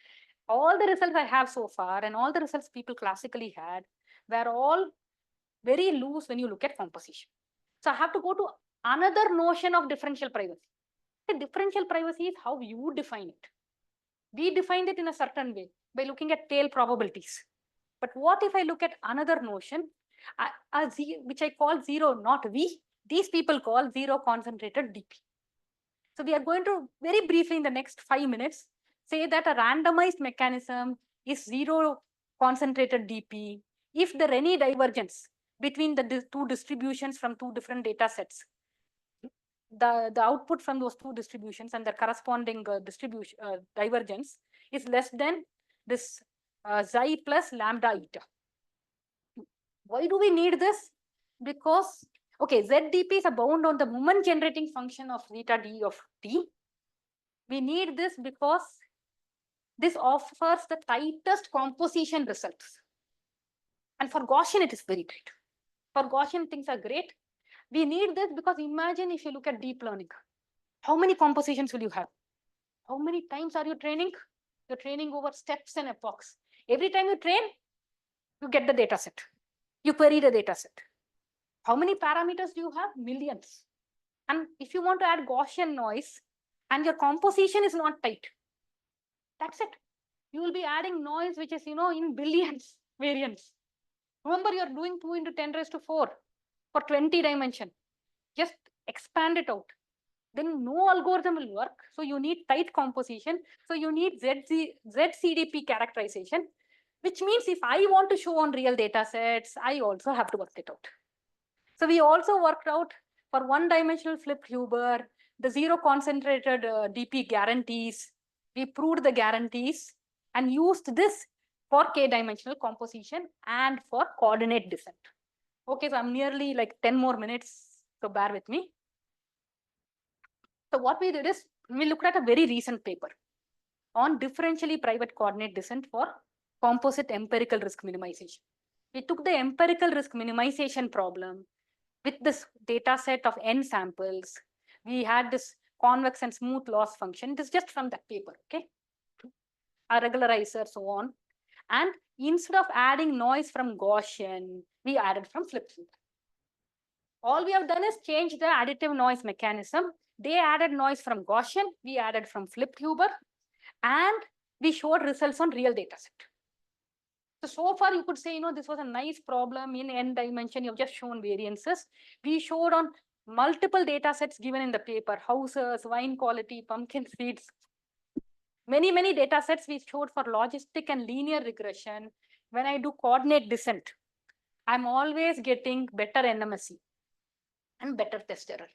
All the results I have so far and all the results people classically had were all very loose when you look at composition. So I have to go to another notion of differential privacy. The differential privacy is how you define it. We defined it in a certain way by looking at tail probabilities. But what if I look at another notion, which I call zero, not V, these people call zero concentrated DP. So we are going to very briefly in the next 5 minutes say that a randomized mechanism is zero concentrated DP if there any divergence between the two distributions from two different data sets. The output from those two distributions and the corresponding distribution divergence is less than this xi plus lambda eta. Why do we need this? Because, okay, ZDP is a bound on the moment generating function of zeta d of t. We need this because this offers the tightest composition results. And for Gaussian, it is very tight. For Gaussian, things are great. We need this because imagine if you look at deep learning, how many compositions will you have? How many times are you training? You're training over steps and epochs. Every time you train, you get the data set. You query the data set. How many parameters do you have? Millions. And if you want to add Gaussian noise and your composition is not tight, that's it. You will be adding noise which is, in billions variance. Remember, you're doing 2 into 10 raised to 4 for 20 dimension. Just expand it out. Then no algorithm will work. So you need tight composition. So you need ZCDP characterization, which means if I want to show on real data sets, I also have to work it out. So we also worked out for one-dimensional flipped Huber, the zero concentrated DP guarantees. We proved the guarantees and used this for k-dimensional composition and for coordinate descent. Okay, so I'm nearly like 10 more minutes, so bear with me. So what we did is we looked at a very recent paper on differentially private coordinate descent for composite empirical risk minimization. We took the empirical risk minimization problem with this data set of n samples. We had this convex and smooth loss function. This is just from that paper, okay? A regularizer, so on. And instead of adding noise from Gaussian, we added from flipped Huber. All we have done is change the additive noise mechanism. They added noise from Gaussian, we added from flipped Huber, and we showed results on real data set. So far you could say, this was a nice problem in n dimension. You've just shown variances. We showed on multiple data sets given in the paper, houses, wine quality, pumpkin seeds. Many data sets we showed for logistic and linear regression. When I do coordinate descent, I'm always getting better NMSE and better test error.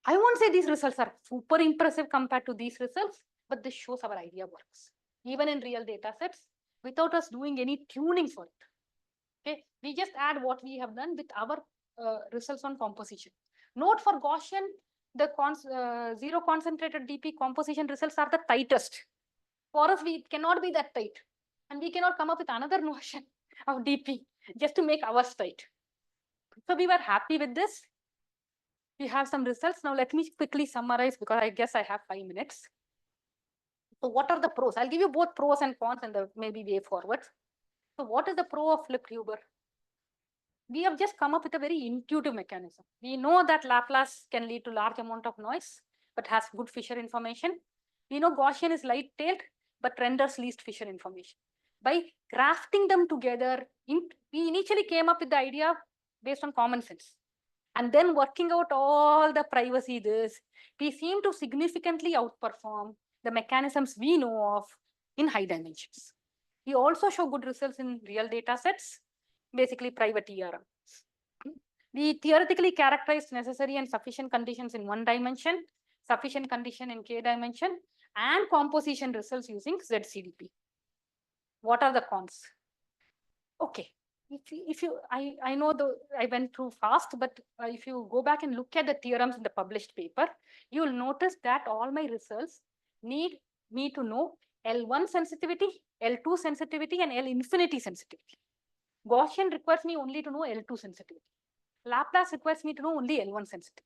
I won't say these results are super impressive compared to these results, but this shows our idea works. Even in real data sets, without us doing any tuning for it. Okay, we just add what we have done with our results on composition. Note for Gaussian, the zero concentrated DP composition results are the tightest. For us, it cannot be that tight. And we cannot come up with another notion of DP just to make ours tight. So we were happy with this. We have some results. Now let me quickly summarize because I guess I have 5 minutes. So what are the pros? I'll give you both pros and cons and the maybe way forward. So what is the pro of flipped Huber? We have just come up with a very intuitive mechanism. We know that Laplace can lead to large amount of noise, but has good Fisher information. We know Gaussian is light-tailed, but renders least Fisher information. By grafting them together, we initially came up with the idea based on common sense. And then working out all the privacy we seem to significantly outperform the mechanisms we know of in high dimensions. We also show good results in real data sets, basically private ERM. We theoretically characterized necessary and sufficient conditions in one dimension, sufficient condition in k dimension, and composition results using ZCDP. What are the cons? Okay. I know I went through fast, but if you go back and look at the theorems in the published paper, you will notice that all my results need me to know L1 sensitivity, L2 sensitivity, and L infinity sensitivity. Gaussian requires me only to know L2 sensitivity. Laplace requires me to know only L1 sensitivity.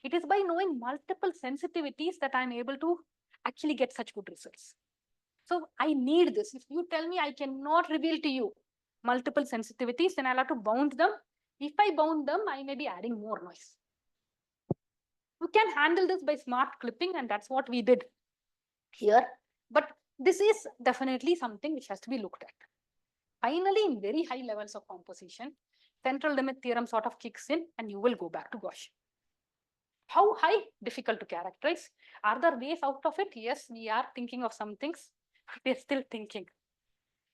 It is by knowing multiple sensitivities that I'm able to actually get such good results. So I need this. If you tell me I cannot reveal to you multiple sensitivities, then I'll have to bound them. If I bound them, I may be adding more noise. You can handle this by smart clipping, and that's what we did here. But this is definitely something which has to be looked at. Finally, in very high levels of composition, central limit theorem sort of kicks in, and you will go back to Gaussian. How high? Difficult to characterize. Are there ways out of it? Yes, we are thinking of some things. We're still thinking.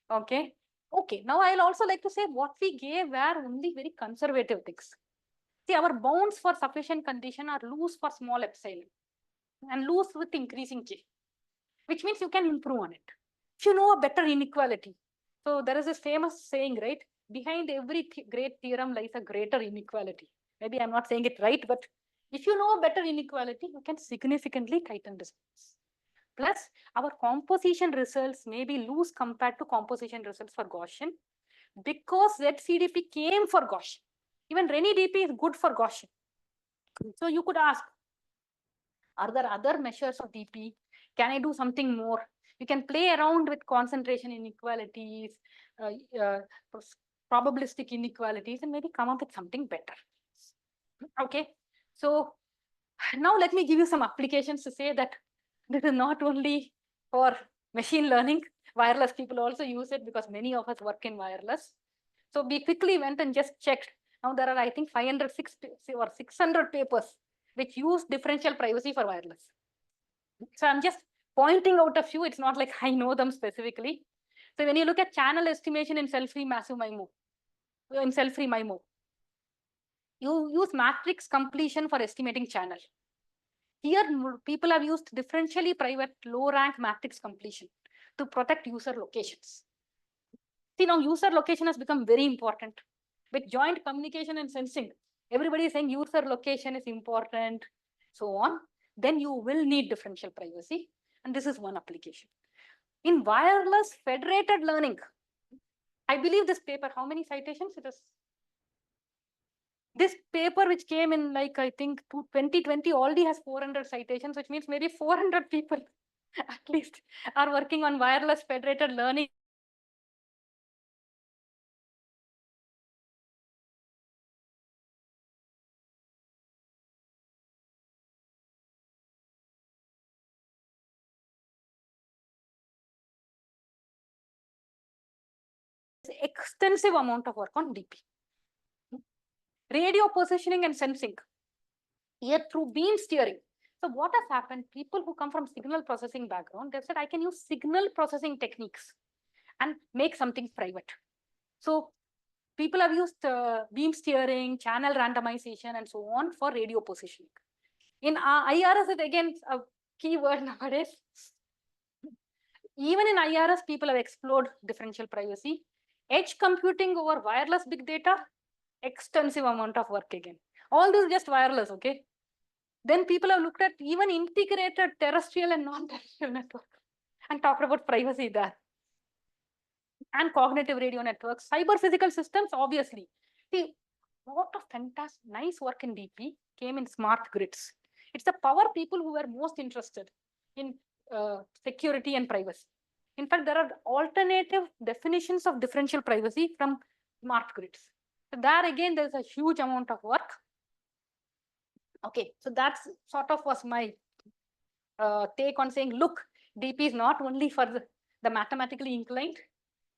Okay. Okay. Now I'll also like to say what we gave were only very conservative things. See, our bounds for sufficient condition are loose for small epsilon and loose with increasing k, which means you can improve on it. If you know a better inequality. So there is this famous saying, right? Behind every great theorem lies a greater inequality. Maybe I'm not saying it right, but if you know a better inequality, you can significantly tighten this. Plus, our composition results may be loose compared to composition results for Gaussian because ZCDP came for Gaussian. Even Renyi DP is good for Gaussian. So you could ask, are there other measures of DP? Can I do something more? You can play around with concentration inequalities, probabilistic inequalities, and maybe come up with something better. Okay, so now let me give you some applications to say that this is not only for machine learning. Wireless people also use it because many of us work in wireless. So we quickly went and just checked. Now there are, I think, 560 or 600 papers which use differential privacy for wireless. So I'm just pointing out a few. It's not like I know them specifically. So when you look at channel estimation in self-free massive MIMO, you use matrix completion for estimating channel. Here, people have used differentially private low-rank matrix completion to protect user locations. See, now user location has become very important. With joint communication and sensing, everybody is saying user location is important, so on. Then you will need differential privacy. And this is one application. In wireless federated learning, I believe this paper, how many citations it is? This paper, which came in like, I think 2020, already has 400 citations, which means maybe 400 people at least are working on wireless federated learning. Extensive amount of work on DP. Radio positioning and sensing. Here through beam steering. So what has happened? People who come from signal processing background, they've said, I can use signal processing techniques and make something private. So people have used beam steering, channel randomization, and so on for radio positioning. In IRS, it again a key word nowadays. Even in IRS, people have explored differential privacy. Edge computing over wireless big data, extensive amount of work again. All this is just wireless, okay? Then people have looked at even integrated terrestrial and non-terrestrial network and talked about privacy there. And cognitive radio networks, cyber physical systems, obviously. See, a lot of fantastic, nice work in DP came in smart grids. It's the power people who were most interested in security and privacy. In fact, there are alternative definitions of differential privacy from smart grids. So there again, there's a huge amount of work. Okay, so that's sort of was my take on saying, look, DP is not only for the mathematically inclined.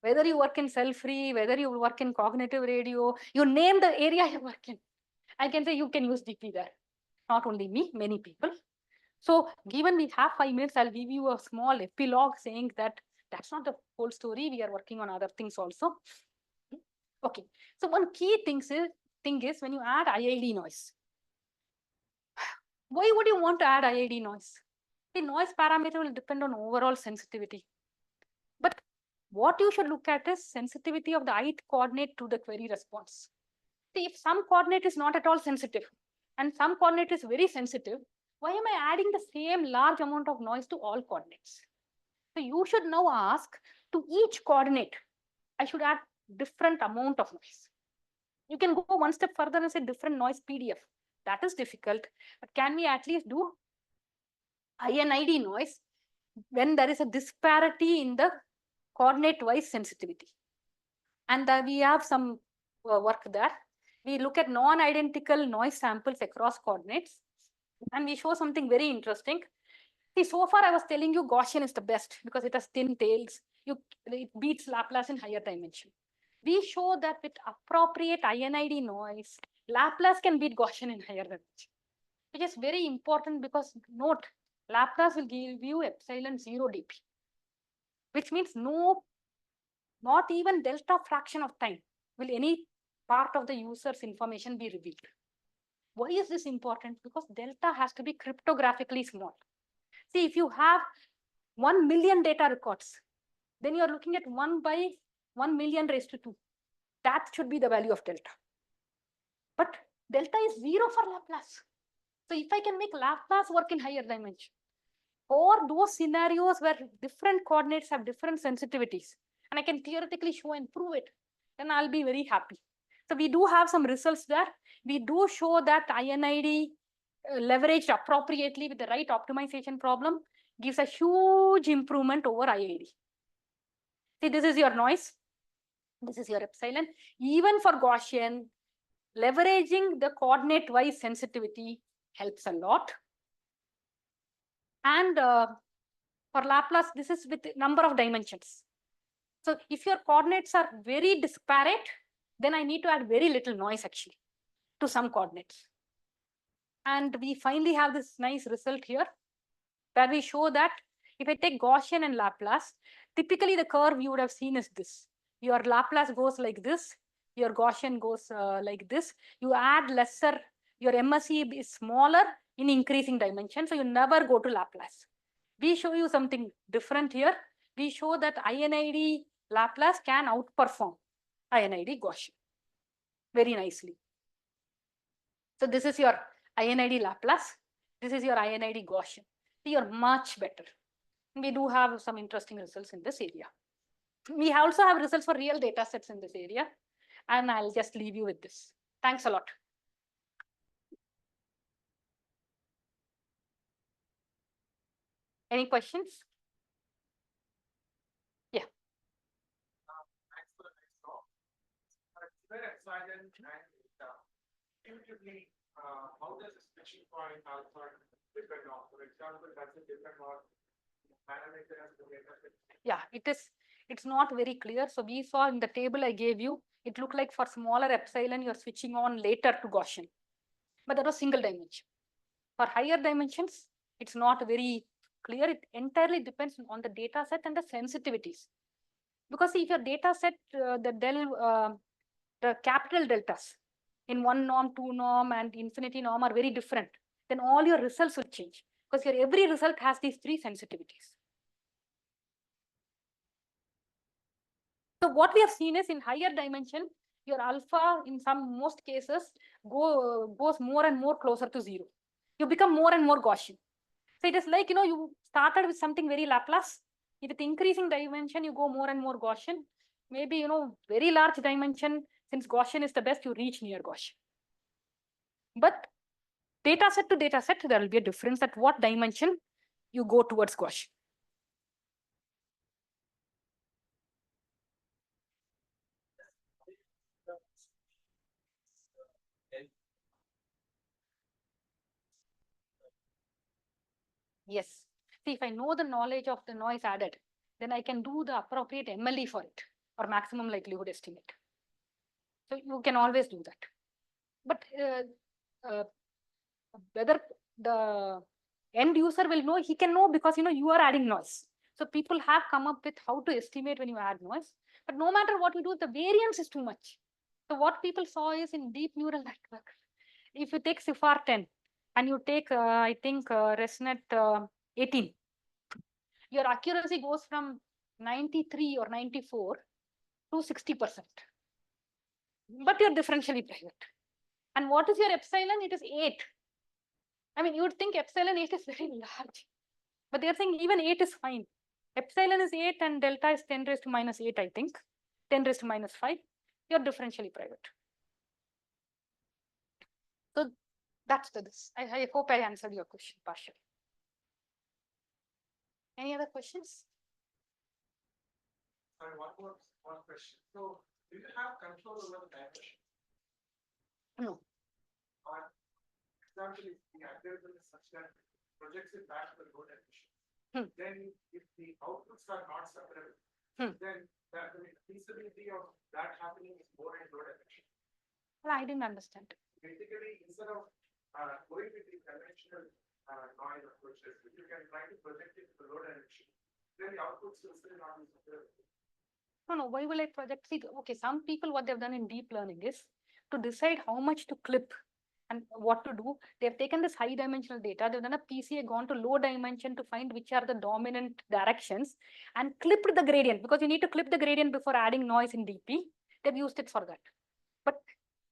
Whether you work in self-free, whether you work in cognitive radio, you name the area you work in. I can say you can use DP there. Not only me, many people. So given we have 5 minutes, I'll give you a small epilogue saying that that's not the whole story. We are working on other things also. Okay, so one key thing is when you add IID noise. Why would you want to add IID noise? The noise parameter will depend on overall sensitivity. But What you should look at is sensitivity of the ith coordinate to the query response. See, if some coordinate is not at all sensitive and some coordinate is very sensitive, why am I adding the same large amount of noise to all coordinates? So you should now ask, to each coordinate, I should add different amount of noise. You can go one step further and say different noise PDF. That is difficult, but can we at least do INID noise when there is a disparity in the coordinate wise sensitivity? And we have some work there. We look at non-identical noise samples across coordinates, and we show something very interesting. See, so far I was telling you Gaussian is the best because it has thin tails. It beats Laplace in higher dimension. We show that with appropriate INID noise, Laplace can beat Gaussian in higher dimension, which is very important because note, Laplace will give you epsilon 0 dp, which means not even delta fraction of time will any part of the user's information be revealed. Why is this important? Because delta has to be cryptographically small. See, if you have 1 million data records, then you are looking at 1 by 1 million raised to 2. That should be the value of delta. But delta is 0 for Laplace. So if I can make Laplace work in higher dimension, or those scenarios where different coordinates have different sensitivities, and I can theoretically show and prove it, then I'll be very happy. So we do have some results there. We do show that INID leveraged appropriately with the right optimization problem gives a huge improvement over IID. See, this is your noise. This is your epsilon. Even for Gaussian, leveraging the coordinate-wise sensitivity helps a lot. And for Laplace, this is with number of dimensions. So if your coordinates are very disparate, then I need to add very little noise actually to some coordinates. And we finally have this nice result here where we show that if I take Gaussian and Laplace, typically the curve you would have seen is this. Your Laplace goes like this, your Gaussian goes like this. You add lesser, your MSE is smaller in increasing dimension, so you never go to Laplace. We show you something different here. We show that INID Laplace can outperform INID Gaussian very nicely. So this is your INID Laplace. This is your INID Gaussian. You are much better. We do have some interesting results in this area. We also have results for real data sets in this area. And I'll just leave you with this. Thanks a lot. Any questions? Yeah. Thanks for the next talk. Consider epsilon and beta. Intuitively, how does the switching point alpha depend on? For example, does it depend on parameters the data set? Yeah, it's not very clear. So we saw in the table I gave you, it looked like for smaller epsilon, you're switching on later to Gaussian. But that was single dimension. For higher dimensions, it's not very clear. It entirely depends on the data set and the sensitivities. Because if your data set, the capital deltas in 1 norm, 2 norm, and infinity norm are very different, then all your results will change. Because your every result has these 3 sensitivities. So what we have seen is in higher dimension, your alpha in most cases goes more and more closer to 0. You become more and more Gaussian. So it is like, you started with something very Laplace. With increasing dimension, you go more and more Gaussian. Maybe, very large dimension, since Gaussian is the best, you reach near Gaussian. But data set to data set, there will be a difference at what dimension you go towards Gaussian. Yes. See, if I know the knowledge of the noise added, then I can do the appropriate MLE for it, or maximum likelihood estimate. So you can always do that. But whether the end user will know, he can know because you are adding noise. So people have come up with how to estimate when you add noise. But no matter what you do, the variance is too much. So what people saw is in deep neural network, if you take CIFAR 10 and you take, I think, ResNet 18, your accuracy goes from 93 or 94 to 60%. But you're differentially private. And what is your epsilon? It is 8. I mean, you would think epsilon 8 is very large, but they're saying even 8 is fine. Epsilon is 8 and delta is 10 raised to minus 8, I think. 10 raised to minus 5. You're differentially private. So that's this. I hope I answered your question partially. Any other questions? Sorry, one question. So, do you have control over the dimension? No. Or example, if the algorithm is such that projects it back to the low dimension, then if the outputs are not separable, then that the feasibility of that happening is more in low dimension. Well, I didn't understand. Basically, instead of going with the conventional noise approaches, if you can try to project it to the low dimension, then the outputs will still not be separable. No, why will I project? See, okay, some people, what they've done in deep learning is to decide how much to clip and what to do. They've taken this high dimensional data, they've done a PCA, gone to low dimension to find which are the dominant directions and clipped the gradient, because you need to clip the gradient before adding noise in DP. They've used it for that. But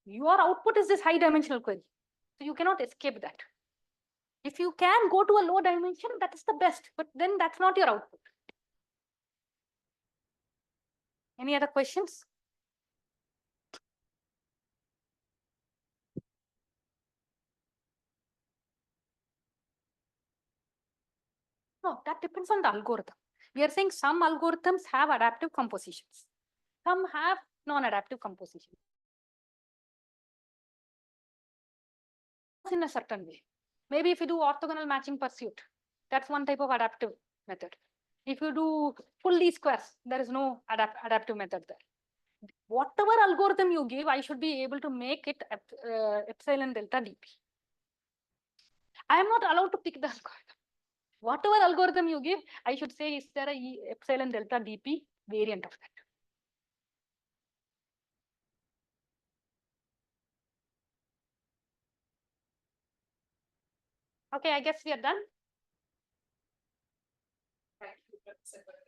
your output is this high dimensional query. So you cannot escape that. If you can go to a low dimension, that is the best, but then that's not your output. Any other questions? No, that depends on the algorithm. We are saying some algorithms have adaptive compositions. Some have non-adaptive compositions. In a certain way. Maybe if you do orthogonal matching pursuit, that's one type of adaptive method. If you do full least squares, there is no adaptive method there. Whatever algorithm you give, I should be able to make it epsilon delta dp. I am not allowed to pick the algorithm. Whatever algorithm you give, I should say, is there a epsilon delta dp variant of that? Okay, I guess we are done. Thank you, Professor.